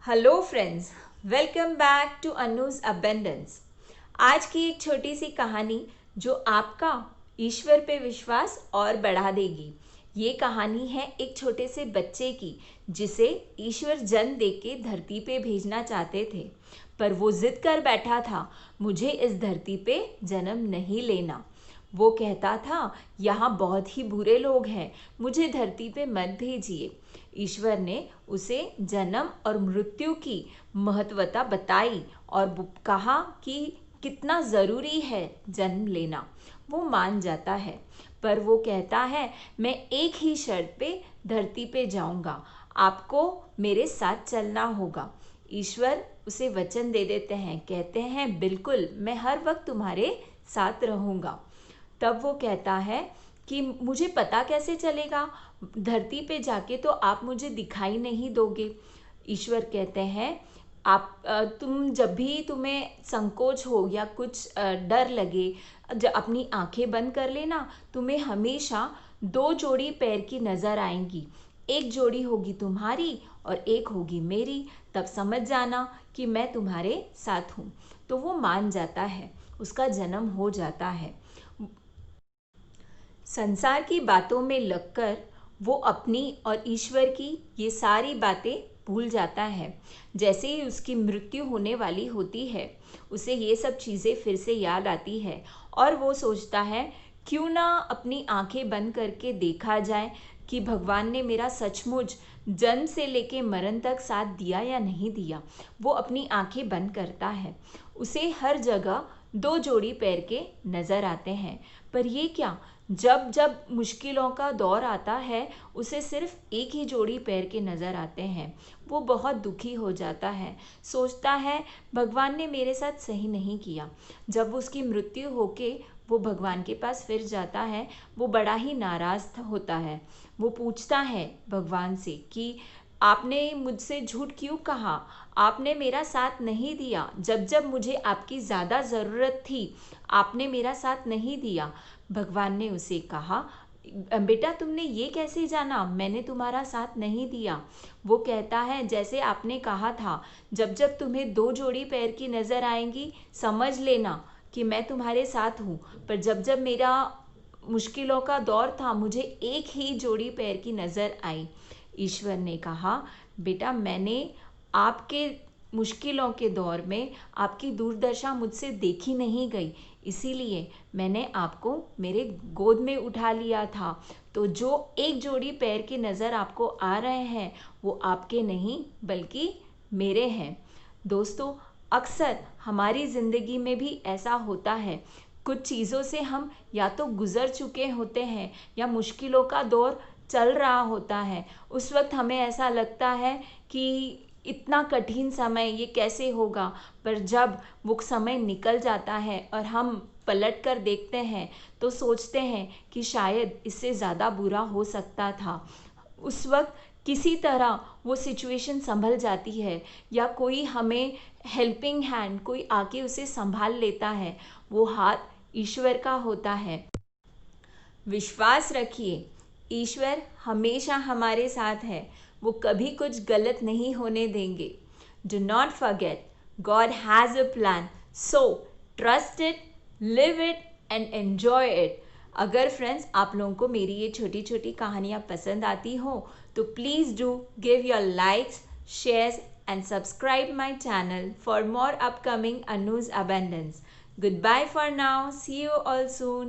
Hello friends, welcome back to Anuj abundance. आज की एक छोटी सी कहानी जो आपका ईश्वर पे विश्वास और बढ़ा देगी। ये कहानी है एक छोटे से बच्चे की जिसे ईश्वर जन्म देके धरती पे भेजना चाहते थे, पर वो जिद कर बैठा था, मुझे इस धरती पे जन्म नहीं लेना। वो कहता था, यहाँ बहुत ही बुरे लोग हैं, मुझे धरती पे मत भेजिए। ईश्वर ने उसे जन्म और मृत्यु की महत्वता बताई और कहा कि कितना ज़रूरी है जन्म लेना। वो मान जाता है, पर वो कहता है, मैं एक ही शर्त पे धरती पे जाऊंगा, आपको मेरे साथ चलना होगा। ईश्वर उसे वचन दे देते हैं, कहते हैं बिल्कुल, मैं हर वक्त तुम्हारे साथ रहूंगा। तब वो कहता है कि मुझे पता कैसे चलेगा, धरती पे जाके तो आप मुझे दिखाई नहीं दोगे। ईश्वर कहते हैं, आप तुम जब भी तुम्हें संकोच हो या कुछ डर लगे, जब अपनी आंखें बंद कर लेना, तुम्हें हमेशा दो जोड़ी पैर की नज़र आएंगी। एक जोड़ी होगी तुम्हारी और एक होगी मेरी, तब समझ जाना कि मैं तुम्हारे साथ हूँ। तो वो मान जाता है, उसका जन्म हो जाता है। संसार की बातों में लगकर वो अपनी और ईश्वर की ये सारी बातें भूल जाता है। जैसे ही उसकी मृत्यु होने वाली होती है, उसे ये सब चीज़ें फिर से याद आती है और वो सोचता है, क्यों ना अपनी आंखें बंद करके देखा जाए कि भगवान ने मेरा सचमुच जन्म से लेके मरण तक साथ दिया या नहीं दिया। वो अपनी आंखें बंद करता है, उसे हर जगह दो जोड़ी पैर के नज़र आते हैं। पर ये क्या, जब जब मुश्किलों का दौर आता है, उसे सिर्फ एक ही जोड़ी पैर के नज़र आते हैं। वो बहुत दुखी हो जाता है, सोचता है भगवान ने मेरे साथ सही नहीं किया। जब उसकी मृत्यु होके वो भगवान के पास फिर जाता है, वो बड़ा ही नाराज़ होता है। वो पूछता है भगवान से कि आपने मुझसे झूठ क्यों कहा, आपने मेरा साथ नहीं दिया, जब जब मुझे आपकी ज़्यादा ज़रूरत थी आपने मेरा साथ नहीं दिया। भगवान ने उसे कहा, बेटा तुमने ये कैसे जाना, मैंने तुम्हारा साथ नहीं दिया। वो कहता है, जैसे आपने कहा था, जब जब तुम्हें दो जोड़ी पैर की नज़र आएंगी समझ लेना कि मैं तुम्हारे साथ हूँ, पर जब जब मेरा मुश्किलों का दौर था मुझे एक ही जोड़ी पैर की नज़र आई। ईश्वर ने कहा, बेटा मैंने आपके मुश्किलों के दौर में आपकी दुर्दशा मुझसे देखी नहीं गई, इसीलिए मैंने आपको मेरे गोद में उठा लिया था। तो जो एक जोड़ी पैर की नज़र आपको आ रहे हैं वो आपके नहीं बल्कि मेरे हैं। दोस्तों, अक्सर हमारी ज़िंदगी में भी ऐसा होता है, कुछ चीज़ों से हम या तो गुज़र चुके होते हैं या मुश्किलों का दौर चल रहा होता है। उस वक्त हमें ऐसा लगता है कि इतना कठिन समय ये कैसे होगा, पर जब वो समय निकल जाता है और हम पलट कर देखते हैं तो सोचते हैं कि शायद इससे ज़्यादा बुरा हो सकता था। उस वक्त किसी तरह वो सिचुएशन संभल जाती है या कोई हमें हेल्पिंग हैंड, कोई आके उसे संभाल लेता है। वो हाथ ईश्वर का होता है। विश्वास रखिए, ईश्वर हमेशा हमारे साथ है, वो कभी कुछ गलत नहीं होने देंगे। Do not forget, God has a plan, so trust it, live it and enjoy it. अगर फ्रेंड्स आप लोगों को मेरी ये छोटी छोटी कहानियाँ पसंद आती हो तो please do give your likes, shares and subscribe my channel for more upcoming Anu's Abundance. Goodbye for now. See you all soon.